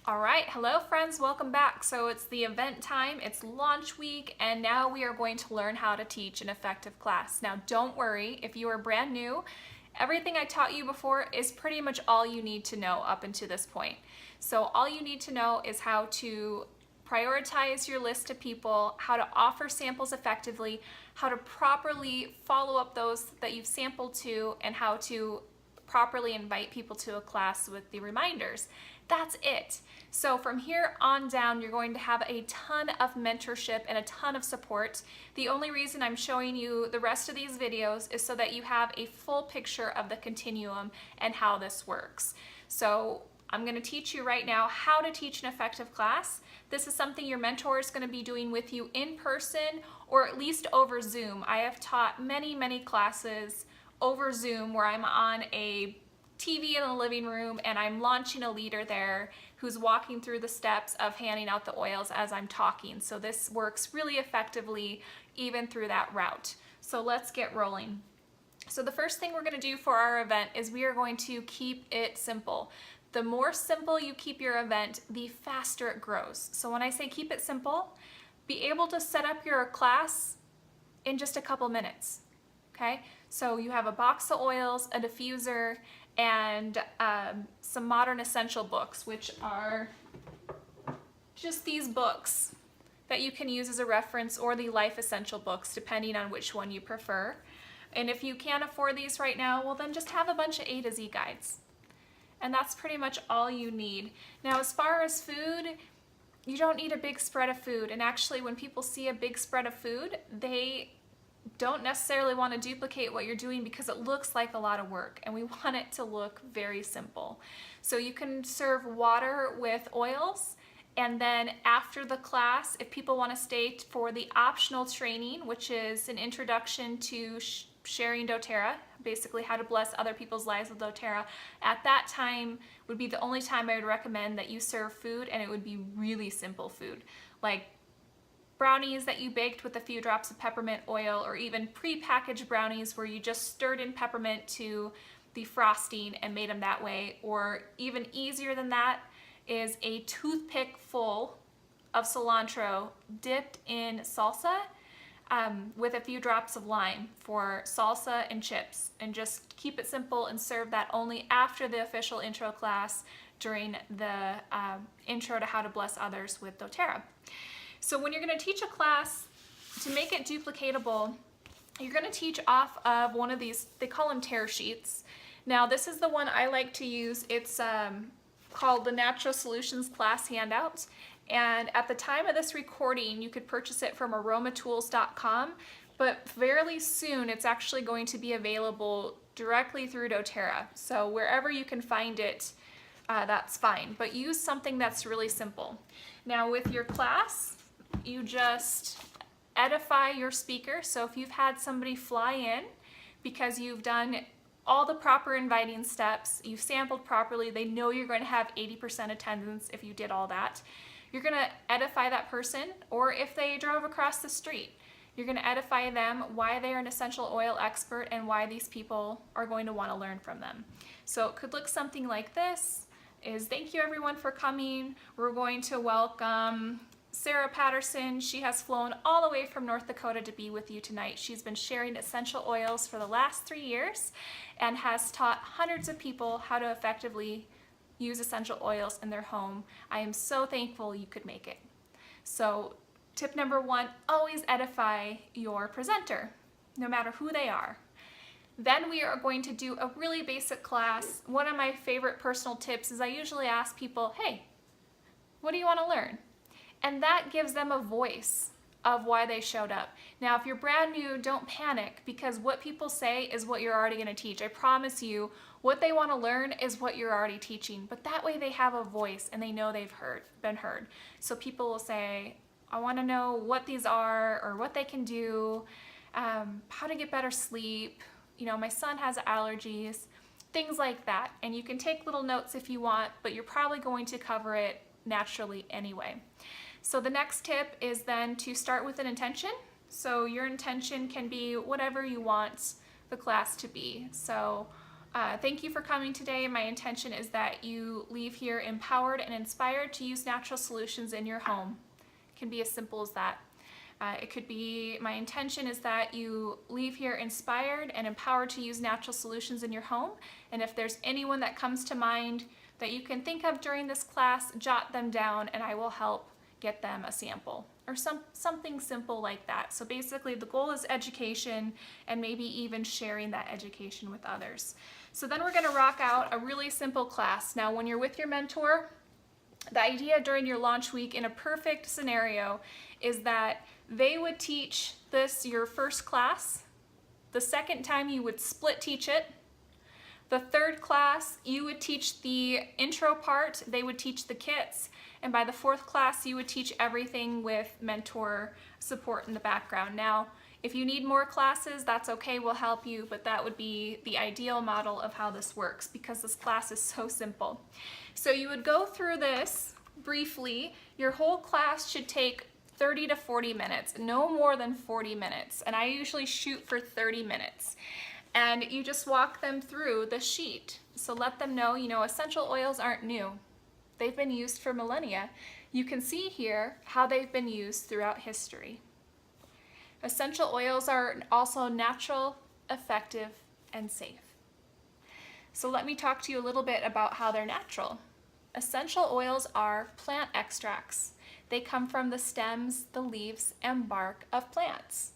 All right, hello friends, welcome back. So it's the event time, it's launch week, and now we are going to learn how to teach an effective class. Now don't worry, if you are brand new, everything I taught you before is pretty much all you need to know up until this point. So all you need to know is how to prioritize your list of people, how to offer samples effectively, how to properly follow up those that you've sampled to, and how to properly invite people to a class with the reminders. That's it. So from here on down, you're going to have a ton of mentorship and a ton of support. The only reason I'm showing you the rest of these videos is so that you have a full picture of the continuum and how this works. So I'm going to teach you right now how to teach an effective class. This is something your mentor is going to be doing with you in person or at least over Zoom. I have taught many classes over Zoom where I'm on a TV in the living room and I'm launching a leader there who's walking through the steps of handing out the oils as I'm talking. So this works really effectively even through that route. So let's get rolling. So the first thing we're going to do for our event is we are going to keep it simple. The more simple you keep your event, the faster it grows. So when I say keep it simple, be able to set up your class in just a couple minutes. Okay, so you have a box of oils, a diffuser, and some modern essential books, which are just these books that you can use as a reference, or the life essential books, depending on which one you prefer. And if you can't afford these right now, well then just have a bunch of A to Z guides. And that's pretty much all you need. Now as far as food, you don't need a big spread of food. And actually when people see a big spread of food, they don't necessarily want to duplicate what you're doing because it looks like a lot of work and we want it to look very simple. So you can serve water with oils, and then after the class, if people want to stay for the optional training, which is an introduction to sharing doTERRA, basically how to bless other people's lives with doTERRA, at that time would be the only time I would recommend that you serve food, and it would be really simple food, like brownies that you baked with a few drops of peppermint oil, or even pre-packaged brownies where you just stirred in peppermint to the frosting and made them that way. Or even easier than that is a toothpick full of cilantro dipped in salsa with a few drops of lime for salsa and chips. And just keep it simple and serve that only after the official intro class during the intro to how to bless others with doTERRA. So when you're going to teach a class, to make it duplicatable, you're going to teach off of one of these, they call them tear sheets. Now this is the one I like to use. It's called the Natural Solutions Class Handout. And at the time of this recording, you could purchase it from aromatools.com, but fairly soon it's actually going to be available directly through doTERRA. So wherever you can find it, that's fine. But use something that's really simple. Now with your class, you just edify your speaker. So if you've had somebody fly in because you've done all the proper inviting steps, you've sampled properly, they know you're going to have 80% attendance if you did all that, you're going to edify that person. Or if they drove across the street, you're going to edify them why they're an essential oil expert and why these people are going to want to learn from them. So it could look something like this. Thank you everyone for coming. We're going to welcome Sarah Patterson. She has flown all the way from North Dakota to be with you tonight. She's been sharing essential oils for the last 3 years and has taught hundreds of people how to effectively use essential oils in their home. I am so thankful you could make it. So tip number 1, always edify your presenter, no matter who they are. Then we are going to do a really basic class. One of my favorite personal tips is I usually ask people, hey, what do you want to learn? And that gives them a voice of why they showed up. Now, if you're brand new, don't panic, because what people say is what you're already going to teach. I promise you, what they want to learn is what you're already teaching. But that way they have a voice and they know they've been heard. So people will say, I want to know what these are or what they can do, how to get better sleep. You know, my son has allergies, things like that. And you can take little notes if you want, but you're probably going to cover it naturally anyway. So the next tip is then to start with an intention. So your intention can be whatever you want the class to be. So Thank you for coming today. My intention is that you leave here empowered and inspired to use natural solutions in your home. It can be as simple as that. It could be, my intention is that you leave here inspired and empowered to use natural solutions in your home. And if there's anyone that comes to mind that you can think of during this class, jot them down and I will help get them a sample or something simple like that. So basically the goal is education and maybe even sharing that education with others. So then we're going to rock out a really simple class. Now when you're with your mentor, the idea during your launch week in a perfect scenario is that they would teach this your first class. The second time you would split teach it. The third class you would teach the intro part, they would teach the kits, and by the fourth class you would teach everything with mentor support in the background. Now if you need more classes, that's okay, we'll help you, but that would be the ideal model of how this works because this class is so simple. So you would go through this briefly. Your whole class should take 30 to 40 minutes, no more than 40 minutes, and I usually shoot for 30 minutes. And you just walk them through the sheet. So let them know, essential oils aren't new. They've been used for millennia. You can see here how they've been used throughout history. Essential oils are also natural, effective, and safe. So let me talk to you a little bit about how they're natural. Essential oils are plant extracts. They come from the stems, the leaves, and bark of plants.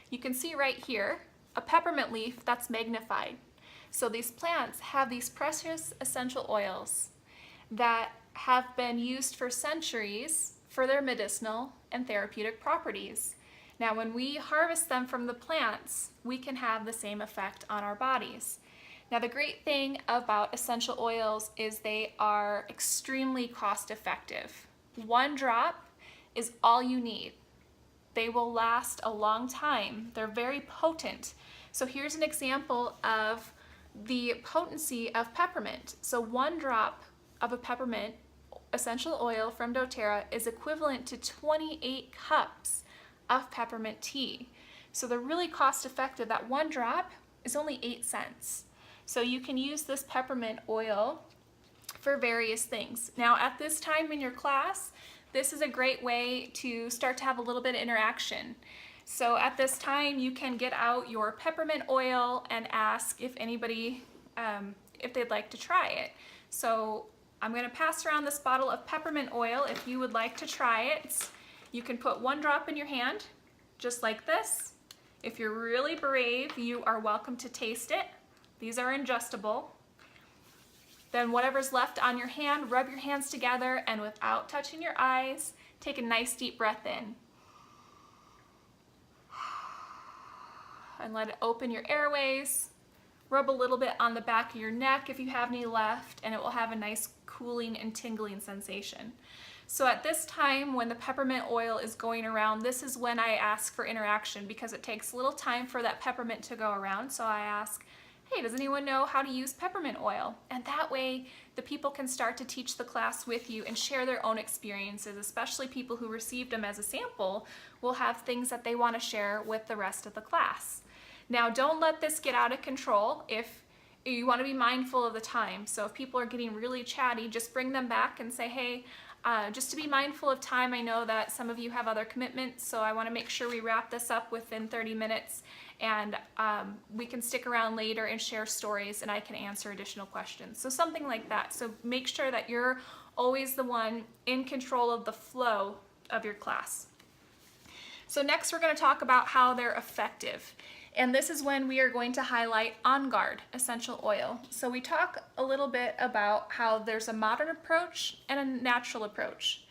You can see right here a peppermint leaf that's magnified. So these plants have these precious essential oils that have been used for centuries for their medicinal and therapeutic properties. Now when we harvest them from the plants, we can have the same effect on our bodies. Now the great thing about essential oils is they are extremely cost effective. One drop is all you need. They will last a long time. They're very potent. So here's an example of the potency of peppermint. So one drop of a peppermint essential oil from doTERRA is equivalent to 28 cups of peppermint tea. So they're really cost effective. That one drop is only 8 cents. So you can use this peppermint oil for various things. Now at this time in your class, this is a great way to start to have a little bit of interaction. So at this time you can get out your peppermint oil and ask if anybody, if they'd like to try it. So I'm going to pass around this bottle of peppermint oil. If you would like to try it, you can put one drop in your hand, just like this. If you're really brave, you are welcome to taste it. These are ingestible. Then whatever's left on your hand, rub your hands together and without touching your eyes, take a nice deep breath in. And let it open your airways. Rub a little bit on the back of your neck if you have any left, and it will have a nice cooling and tingling sensation. So at this time when the peppermint oil is going around, this is when I ask for interaction because it takes a little time for that peppermint to go around. So I ask, hey, does anyone know how to use peppermint oil? And that way the people can start to teach the class with you and share their own experiences, especially people who received them as a sample will have things that they want to share with the rest of the class. Now don't let this get out of control. If you want to be mindful of the time. So if people are getting really chatty, just bring them back and say, hey, just to be mindful of time, I know that some of you have other commitments, so I want to make sure we wrap this up within 30 minutes and we can stick around later and share stories and I can answer additional questions. So something like that. So make sure that you're always the one in control of the flow of your class. So next we're going to talk about how they're effective. And this is when we are going to highlight On Guard essential oil. So we talk a little bit about how there's a modern approach and a natural approach,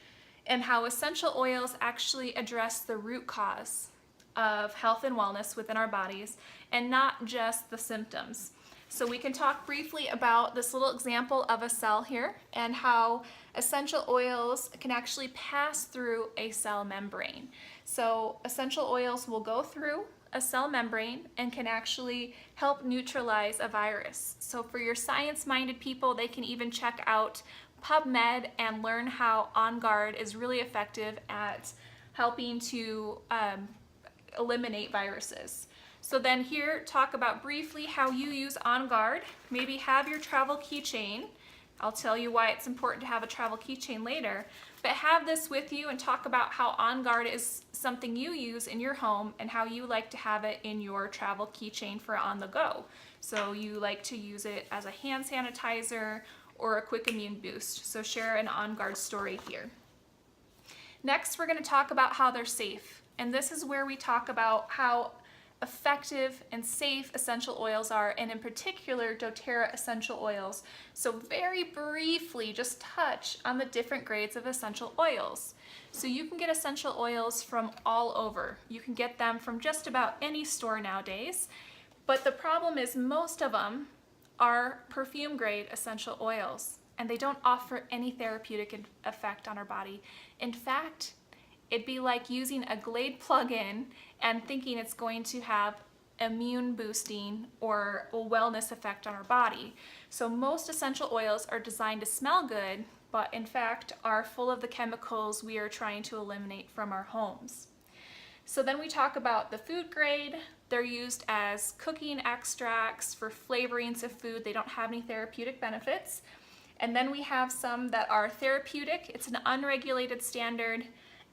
and how essential oils actually address the root cause of health and wellness within our bodies and not just the symptoms. So we can talk briefly about this little example of a cell here and how essential oils can actually pass through a cell membrane. So essential oils will go through a cell membrane and can actually help neutralize a virus. So for your science-minded people, they can even check out PubMed and learn how On Guard is really effective at helping to eliminate viruses. So then here, talk about briefly how you use On Guard. Maybe have your travel keychain. I'll tell you why it's important to have a travel keychain later, but have this with you and talk about how On Guard is something you use in your home and how you like to have it in your travel keychain for on the go. So you like to use it as a hand sanitizer or a quick immune boost. So share an On Guard story here. Next, we're going to talk about how they're safe. And this is where we talk about how effective and safe essential oils are, and in particular doTERRA essential oils. So very briefly, just touch on the different grades of essential oils. So you can get essential oils from all over. You can get them from just about any store nowadays, but the problem is most of them are perfume grade essential oils, and they don't offer any therapeutic effect on our body. In fact, it'd be like using a Glade plug-in and thinking it's going to have immune boosting or a wellness effect on our body. So most essential oils are designed to smell good, but in fact are full of the chemicals we are trying to eliminate from our homes. So then we talk about the food grade. They're used as cooking extracts for flavorings of food. They don't have any therapeutic benefits. And then we have some that are therapeutic. It's an unregulated standard.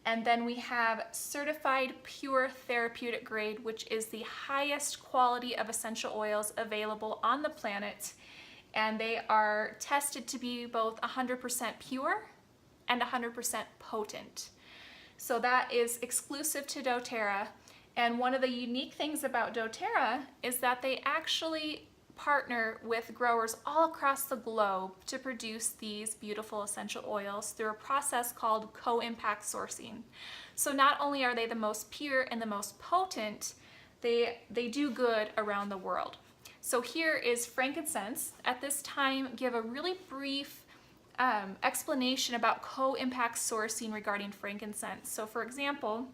And then we have certified pure therapeutic grade, which is the highest quality of essential oils available on the planet. And they are tested to be both 100% pure and 100% potent. So that is exclusive to doTERRA. And one of the unique things about doTERRA is that they actually partner with growers all across the globe to produce these beautiful essential oils through a process called co-impact sourcing. So not only are they the most pure and the most potent, they do good around the world. So here is frankincense. At this time, give a really brief explanation about co-impact sourcing regarding frankincense. So for example,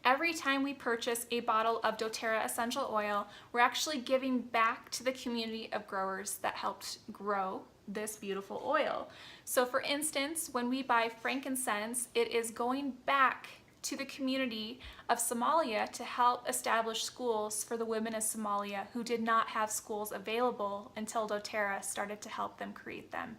every time we purchase a bottle of doTERRA essential oil, we're actually giving back to the community of growers that helped grow this beautiful oil. So for instance, when we buy frankincense, it is going back to the community of Somalia to help establish schools for the women of Somalia who did not have schools available until doTERRA started to help them create them.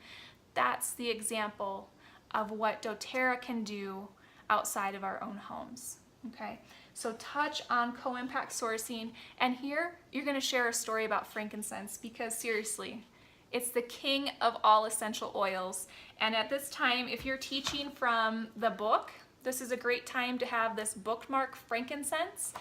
That's the example of what doTERRA can do outside of our own homes. Okay, so touch on co-impact sourcing, and here you're going to share a story about frankincense because seriously, it's the king of all essential oils. And at this time, if you're teaching from the book, this is a great time to have this bookmark frankincense.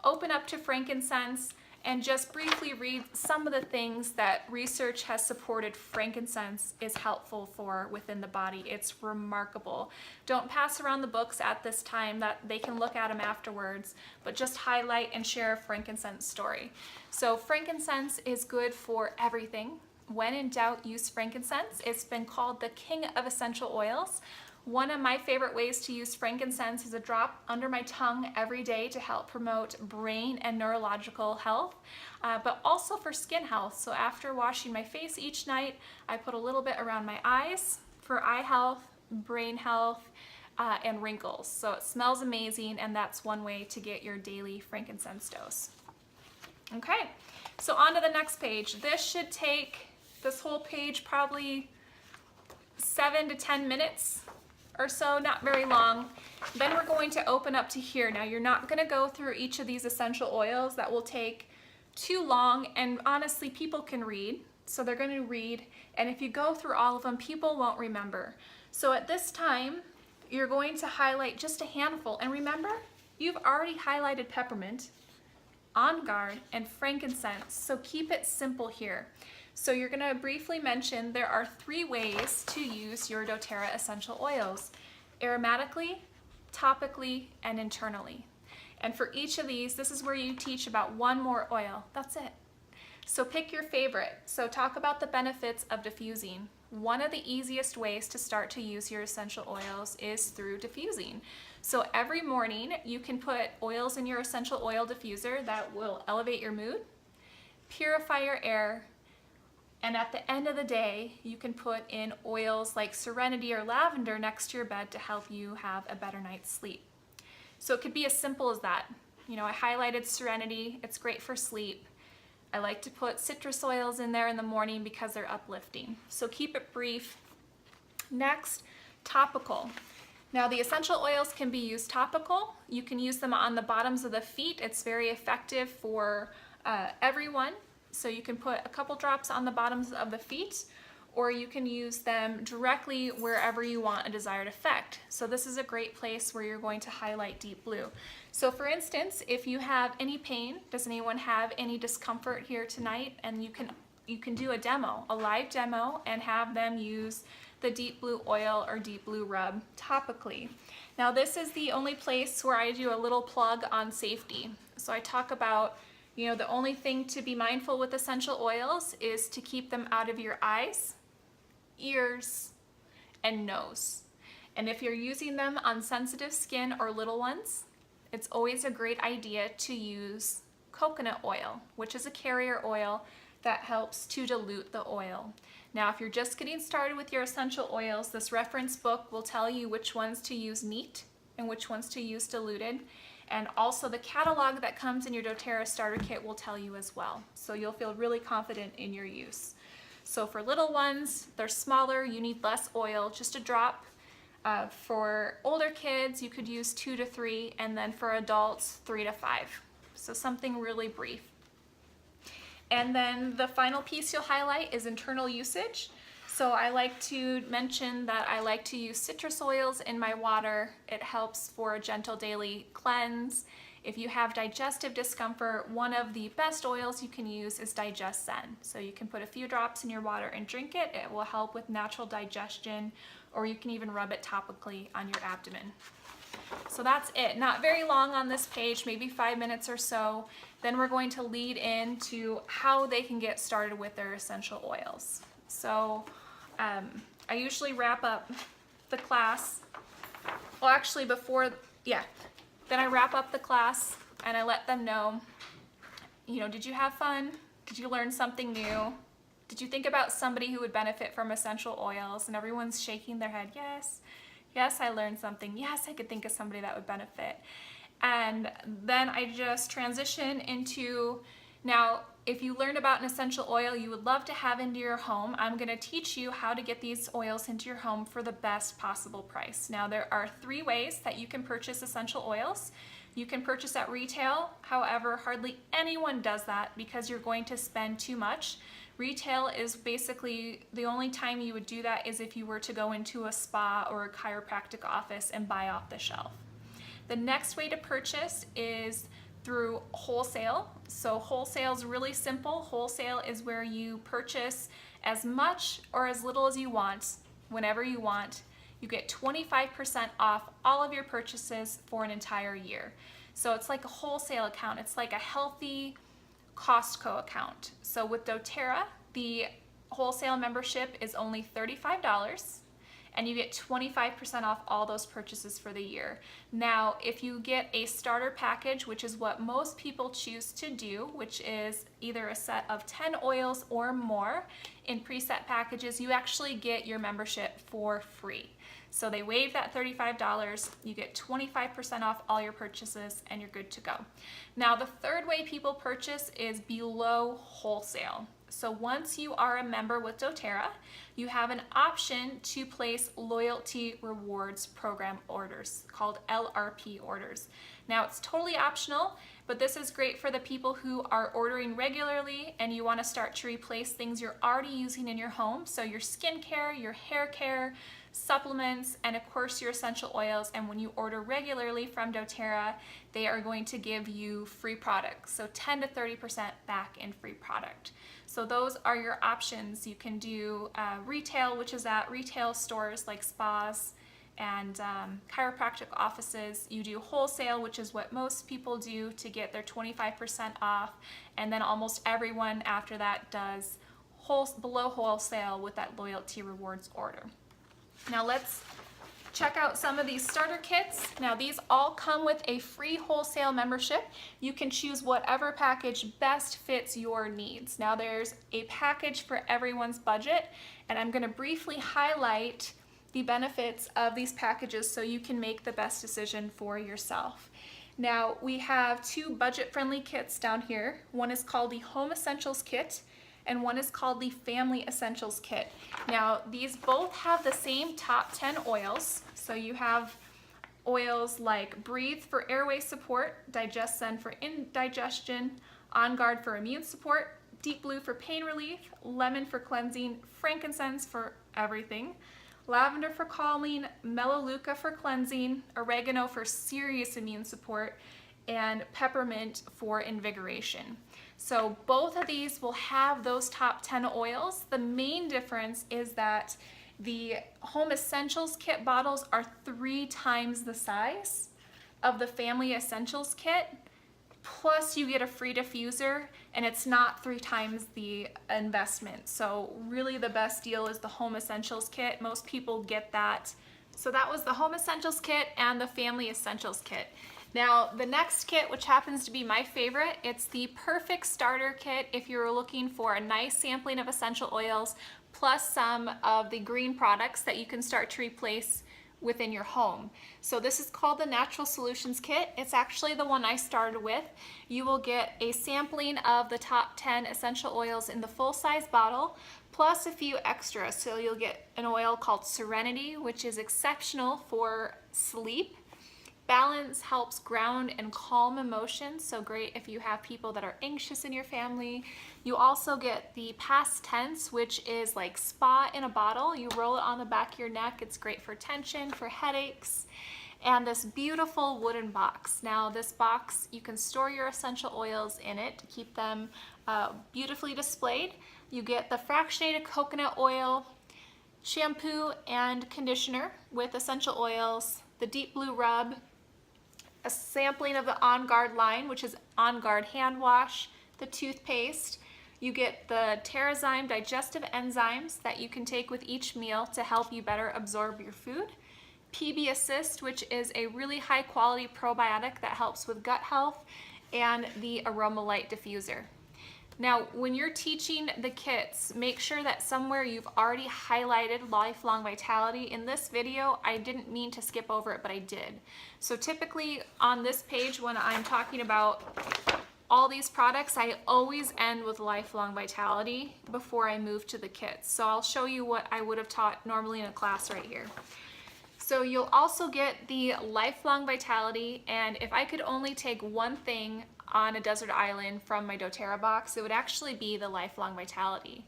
Open up to frankincense and just briefly read some of the things that research has supported frankincense is helpful for within the body. It's remarkable. Don't pass around the books at this time, that they can look at them afterwards, but just highlight and share a frankincense story. So frankincense is good for everything. When in doubt, use frankincense. It's been called the king of essential oils. One of my favorite ways to use frankincense is a drop under my tongue every day to help promote brain and neurological health, but also for skin health. So after washing my face each night, I put a little bit around my eyes for eye health, brain health, and wrinkles. So it smells amazing, and that's one way to get your daily frankincense dose. Okay, so on to the next page. This should take, this whole page, probably 7 to 10 minutes or so, not very long. Then we're going to open up to here. Now you're not going to go through each of these essential oils. That will take too long, and honestly people can read, so they're going to read, and if you go through all of them, people won't remember. So at this time you're going to highlight just a handful, and remember, you've already highlighted peppermint, On Guard, and frankincense, so keep it simple here. So you're going to briefly mention there are 3 ways to use your doTERRA essential oils: aromatically, topically, and internally. And for each of these, this is where you teach about one more oil. That's it. So pick your favorite. So talk about the benefits of diffusing. One of the easiest ways to start to use your essential oils is through diffusing. So every morning you can put oils in your essential oil diffuser that will elevate your mood, purify your air, and at the end of the day, you can put in oils like Serenity or Lavender next to your bed to help you have a better night's sleep. So it could be as simple as that. You know, I highlighted Serenity. It's great for sleep. I like to put citrus oils in there in the morning because they're uplifting. So keep it brief. Next, topical. Now the essential oils can be used topical. You can use them on the bottoms of the feet. It's very effective for everyone. So you can put a couple drops on the bottoms of the feet, or you can use them directly wherever you want a desired effect. So this is a great place where you're going to highlight deep blue. So for instance, if you have any pain, does anyone have any discomfort here tonight? And you can do a demo, a live demo, and have them use the deep blue oil or deep blue rub topically. Now this is the only place where I do a little plug on safety. So I talk about, you know, the only thing to be mindful with essential oils is to keep them out of your eyes, ears, and nose. And if you're using them on sensitive skin or little ones, it's always a great idea to use coconut oil, which is a carrier oil that helps to dilute the oil. Now, if you're just getting started with your essential oils, this reference book will tell you which ones to use neat and which ones to use diluted. And also the catalog that comes in your doTERRA starter kit will tell you as well. So you'll feel really confident in your use. So for little ones, they're smaller, you need less oil, just a drop. For older kids, you could use 2 to 3, and then for adults, 3 to 5. So something really brief. And then the final piece you'll highlight is internal usage. So I like to mention that I like to use citrus oils in my water. It helps for a gentle daily cleanse. If you have digestive discomfort, one of the best oils you can use is Digest Zen. So you can put a few drops in your water and drink it. It will help with natural digestion, or you can even rub it topically on your abdomen. So that's it. Not very long on this page, maybe 5 minutes or so. Then we're going to lead into how they can get started with their essential oils. So I usually wrap up the class. Well, actually then I wrap up the class and I let them know, you know, did you have fun? Did you learn something new? Did you think about somebody who would benefit from essential oils? And everyone's shaking their head, yes. Yes, I learned something. Yes, I could think of somebody that would benefit. And then I just transition into, now, if you learned about an essential oil you would love to have into your home, I'm going to teach you how to get these oils into your home for the best possible price. Now, there are 3 ways that you can purchase essential oils. You can purchase at retail. However, hardly anyone does that because you're going to spend too much. Retail is basically the only time you would do that is if you were to go into a spa or a chiropractic office and buy off the shelf. The next way to purchase is through wholesale. So wholesale is really simple. Wholesale is where you purchase as much or as little as you want, whenever you want. You get 25% off all of your purchases for an entire year. So it's like a wholesale account. It's like a healthy Costco account. So with doTERRA, the wholesale membership is only $35. And you get 25% off all those purchases for the year. Now, if you get a starter package, which is what most people choose to do, which is either a set of 10 oils or more in preset packages, you actually get your membership for free. So they waive that $35, you get 25% off all your purchases, and you're good to go. Now, the third way people purchase is below wholesale. So once you are a member with doTERRA, you have an option to place loyalty rewards program orders called LRP orders. Now, it's totally optional, but this is great for the people who are ordering regularly and you want to start to replace things you're already using in your home. So your skincare, your hair care, supplements, and of course your essential oils. And when you order regularly from doTERRA, they are going to give you free products. So 10 to 30% back in free product. So those are your options. You can do retail, which is at retail stores like spas and chiropractic offices. You do wholesale, which is what most people do to get their 25% off. And then almost everyone after that does below wholesale with that loyalty rewards order. Now let's check out some of these starter kits. Now these all come with a free wholesale membership. You can choose whatever package best fits your needs. Now there's a package for everyone's budget, and I'm going to briefly highlight the benefits of these packages so you can make the best decision for yourself. Now we have two budget-friendly kits down here. One is called the Home Essentials Kit and one is called the Family Essentials Kit. Now these both have the same top 10 oils. So you have oils like Breathe for airway support, DigestZen for indigestion, On Guard for immune support, Deep Blue for pain relief, Lemon for cleansing, Frankincense for everything, Lavender for calming, Melaleuca for cleansing, Oregano for serious immune support, and Peppermint for invigoration. So both of these will have those top 10 oils. The main difference is that the Home Essentials Kit bottles are 3 times the size of the Family Essentials Kit, plus you get a free diffuser, and it's not 3 times the investment. So really the best deal is the Home Essentials Kit. Most people get that. So that was the Home Essentials Kit and the Family Essentials Kit. Now the next kit, which happens to be my favorite, it's the Perfect Starter Kit if you're looking for a nice sampling of essential oils plus some of the green products that you can start to replace within your home. So this is called the Natural Solutions Kit. It's actually the one I started with. You will get a sampling of the top 10 essential oils in the full-size bottle, plus a few extras. So you'll get an oil called Serenity, which is exceptional for sleep. Balance helps ground and calm emotions, so great if you have people that are anxious in your family. You also get the Past Tense, which is like spa in a bottle. You roll it on the back of your neck. It's great for tension, for headaches. And this beautiful wooden box. Now this box, you can store your essential oils in it to keep them beautifully displayed. You get the fractionated coconut oil, shampoo and conditioner with essential oils, the Deep Blue rub, a sampling of the On Guard line, which is On Guard hand wash, the toothpaste. You get the Terrazyme digestive enzymes that you can take with each meal to help you better absorb your food. PB Assist, which is a really high quality probiotic that helps with gut health, and the Aroma Light diffuser. Now, when you're teaching the kits, make sure that somewhere you've already highlighted Lifelong Vitality. In this video, I didn't mean to skip over it, but I did. So typically on this page, when I'm talking about all these products, I always end with Lifelong Vitality before I move to the kits. So I'll show you what I would have taught normally in a class right here. So you'll also get the Lifelong Vitality, and if I could only take one thing on a desert island from my doTERRA box, it would actually be the Lifelong Vitality.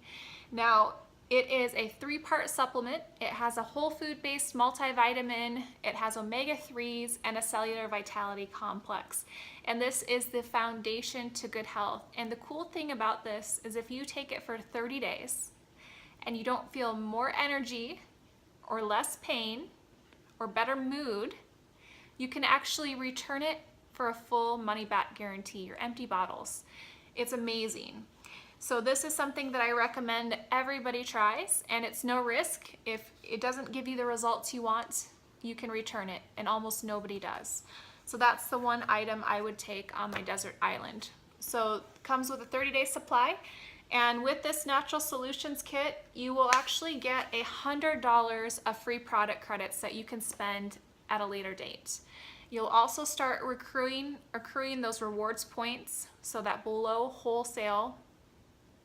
Now, it is a 3-part supplement. It has a whole food-based multivitamin, it has omega-3s, and a cellular vitality complex. And this is the foundation to good health. And the cool thing about this is if you take it for 30 days and you don't feel more energy or less pain or better mood, you can actually return it for a full money-back guarantee, your empty bottles. It's amazing. So this is something that I recommend everybody tries, and it's no risk. If it doesn't give you the results you want, you can return it, and almost nobody does. So that's the one item I would take on my desert island. So it comes with a 30-day supply, and with this Natural Solutions Kit, you will actually get $100 of free product credits that you can spend at a later date. You'll also start accruing those rewards points, so that below wholesale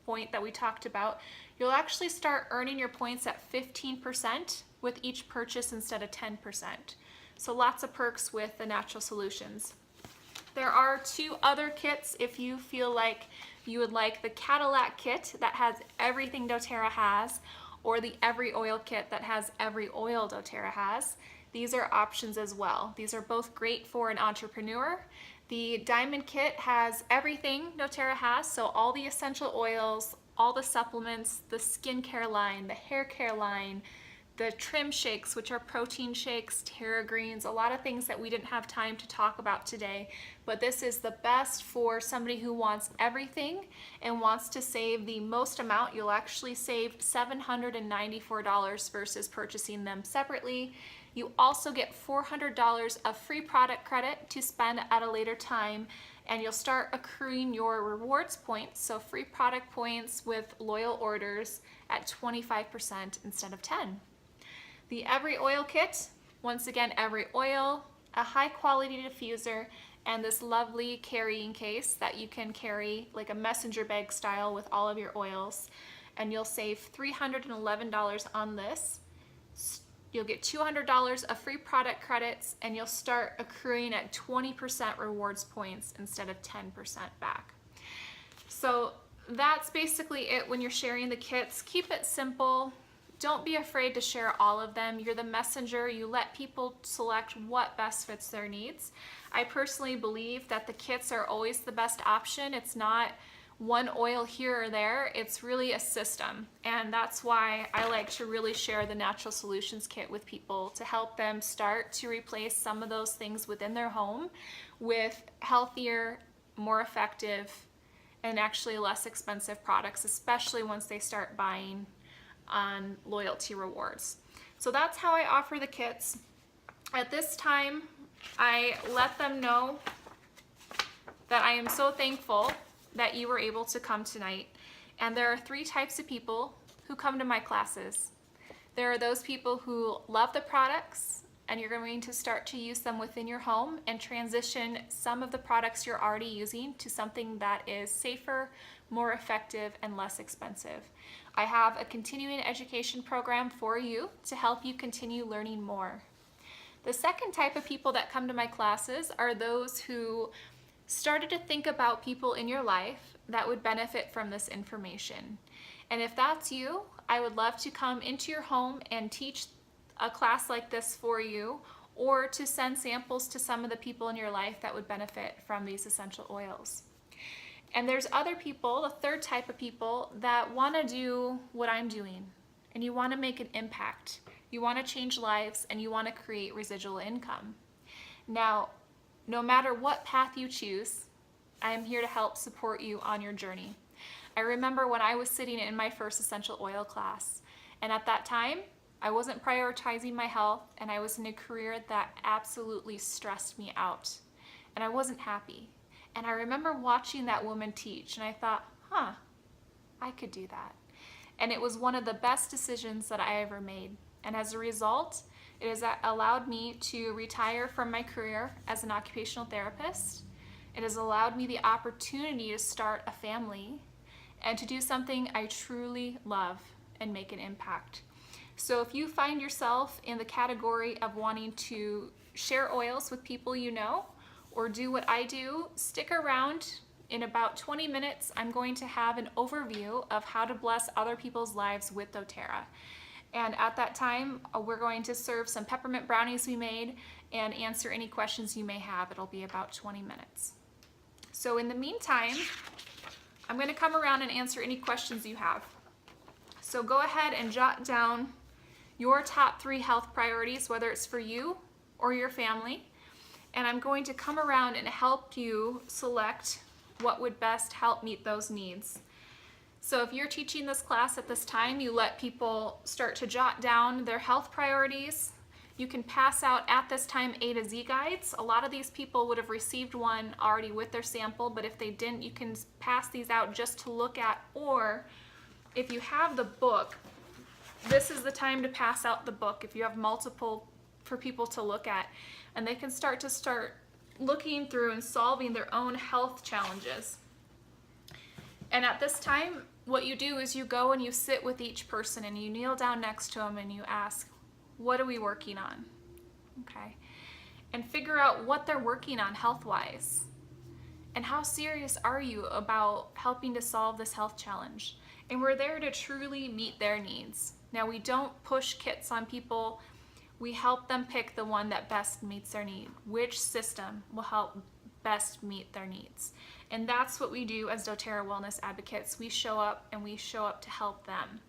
point that we talked about, you'll actually start earning your points at 15% with each purchase instead of 10%. So lots of perks with the Natural Solutions. There are 2 other kits if you feel like you would like the Cadillac kit that has everything doTERRA has, or the Every Oil kit that has every oil doTERRA has. These are options as well. These are both great for an entrepreneur. The Diamond Kit has everything doTERRA has, so all the essential oils, all the supplements, the skincare line, the hair care line, the trim shakes, which are protein shakes, Terra Greens, a lot of things that we didn't have time to talk about today. But this is the best for somebody who wants everything and wants to save the most amount. You'll actually save $794 versus purchasing them separately. You also get $400 of free product credit to spend at a later time, and you'll start accruing your rewards points, so free product points with loyal orders at 25% instead of 10%. The Every Oil Kit, once again, every oil, a high quality diffuser, and this lovely carrying case that you can carry like a messenger bag style with all of your oils, and you'll save $311 on this. You'll get $200 of free product credits, and you'll start accruing at 20% rewards points instead of 10% back. So that's basically it when you're sharing the kits. Keep it simple. Don't be afraid to share all of them. You're the messenger. You let people select what best fits their needs. I personally believe that the kits are always the best option. It's not one oil here or there. It's really a system. And that's why I like to really share the Natural Solutions Kit with people, to help them start to replace some of those things within their home with healthier, more effective, and actually less expensive products, especially once they start buying on loyalty rewards. So that's how I offer the kits. At this time, I let them know that I am so thankful that you were able to come tonight. And there are 3 types of people who come to my classes. There are those people who love the products, and you're going to start to use them within your home and transition some of the products you're already using to something that is safer, more effective, and less expensive. I have a continuing education program for you to help you continue learning more. The second type of people that come to my classes are those who started to think about people in your life that would benefit from this information. And if that's you, I would love to come into your home and teach a class like this for you, or to send samples to some of the people in your life that would benefit from these essential oils. And there's other people, the third type of people, that want to do what I'm doing, and you want to make an impact. You want to change lives, and you want to create residual income. Now, no matter what path you choose, I am here to help support you on your journey. I remember when I was sitting in my first essential oil class, and at that time, I wasn't prioritizing my health, and I was in a career that absolutely stressed me out, and I wasn't happy. And I remember watching that woman teach, and I thought, I could do that. And it was one of the best decisions that I ever made. And as a result, it has allowed me to retire from my career as an occupational therapist. It has allowed me the opportunity to start a family and to do something I truly love and make an impact. So if you find yourself in the category of wanting to share oils with people you know, or do what I do, stick around. In about 20 minutes, I'm going to have an overview of how to bless other people's lives with doTERRA. And at that time, we're going to serve some peppermint brownies we made and answer any questions you may have. It'll be about 20 minutes. So in the meantime, I'm going to come around and answer any questions you have. So go ahead and jot down your top 3 health priorities, whether it's for you or your family. And I'm going to come around and help you select what would best help meet those needs. So if you're teaching this class at this time, you let people start to jot down their health priorities. You can pass out at this time A to Z guides. A lot of these people would have received one already with their sample, but if they didn't, you can pass these out just to look at, or if you have the book, this is the time to pass out the book if you have multiple for people to look at, and they can start looking through and solving their own health challenges. And at this time, what you do is you go and you sit with each person and you kneel down next to them and you ask, what are we working on? Okay. And figure out what they're working on health-wise. And how serious are you about helping to solve this health challenge? And we're there to truly meet their needs. Now, we don't push kits on people. We help them pick the one that best meets their need. Which system will help best meet their needs? And that's what we do as doTERRA Wellness Advocates. We show up to help them.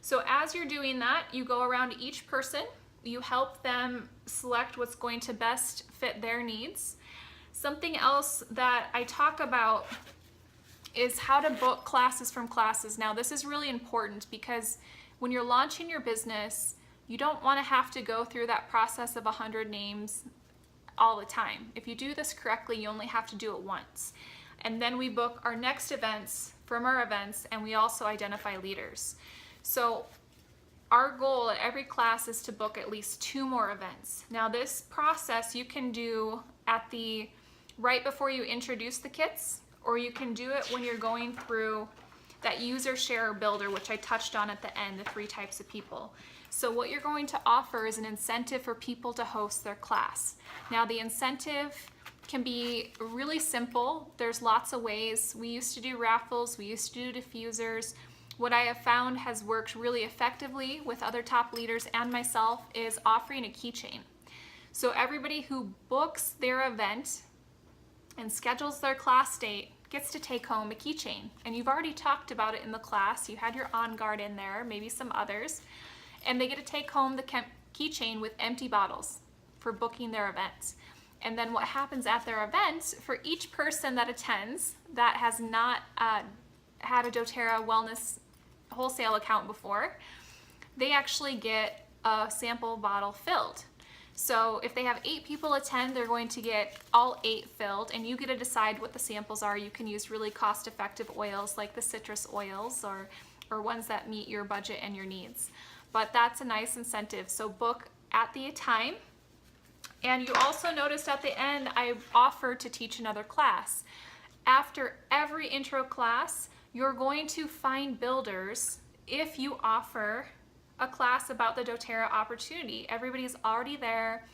So as you're doing that, you go around to each person, you help them select what's going to best fit their needs. Something else that I talk about is how to book classes from classes. Now, this is really important because when you're launching your business, you don't want to have to go through that process of 100 names all the time. If you do this correctly, you only have to do it once. And then we book our next events from our events, and we also identify leaders. So our goal at every class is to book at least 2 more events. Now, this process you can do at the right before you introduce the kits, or you can do it when you're going through that user share builder, which I touched on at the end, the 3 types of people. So what you're going to offer is an incentive for people to host their class. Now the incentive can be really simple. There's lots of ways. We used to do raffles, we used to do diffusers. What I have found has worked really effectively with other top leaders and myself is offering a keychain. So everybody who books their event and schedules their class date gets to take home a keychain. And you've already talked about it in the class. You had your On Guard in there, maybe some others. And they get to take home the keychain with empty bottles for booking their events. And then what happens at their event, for each person that attends that has not had a doTERRA wellness wholesale account before, they actually get a sample bottle filled. So if they have 8 people attend, they're going to get all 8 filled, and you get to decide what the samples are. You can use really cost-effective oils like the citrus oils or ones that meet your budget and your needs. But that's a nice incentive. So book at the time. And you also noticed at the end, I offered to teach another class. After every intro class, you're going to find builders if you offer a class about the doTERRA opportunity. Everybody's already there.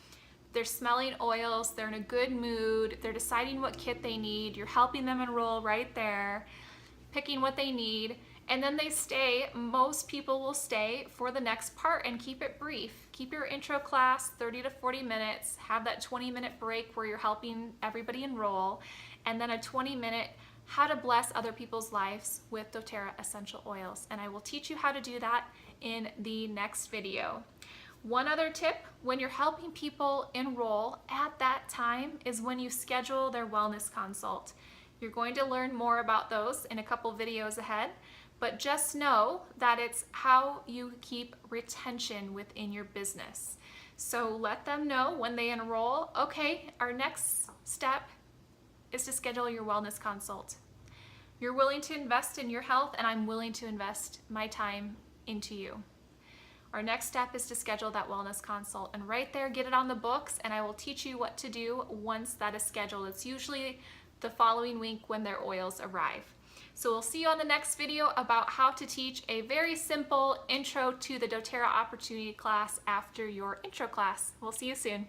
They're smelling oils. They're in a good mood. They're deciding what kit they need. You're helping them enroll right there, picking what they need, and then they stay. Most people will stay for the next part and keep it brief. Keep your intro class 30 to 40 minutes. Have that 20-minute break where you're helping everybody enroll, and then a 20-minute how to bless other people's lives with doTERRA essential oils. And I will teach you how to do that in the next video. One other tip, when you're helping people enroll at that time is when you schedule their wellness consult. You're going to learn more about those in a couple videos ahead, but just know that it's how you keep retention within your business. So let them know when they enroll, okay, our next step is to schedule your wellness consult. You're willing to invest in your health, and I'm willing to invest my time into you. Our next step is to schedule that wellness consult, and right there, get it on the books, and I will teach you what to do once that is scheduled. It's usually the following week when their oils arrive. So we'll see you on the next video about how to teach a very simple intro to the doTERRA opportunity class after your intro class. We'll see you soon.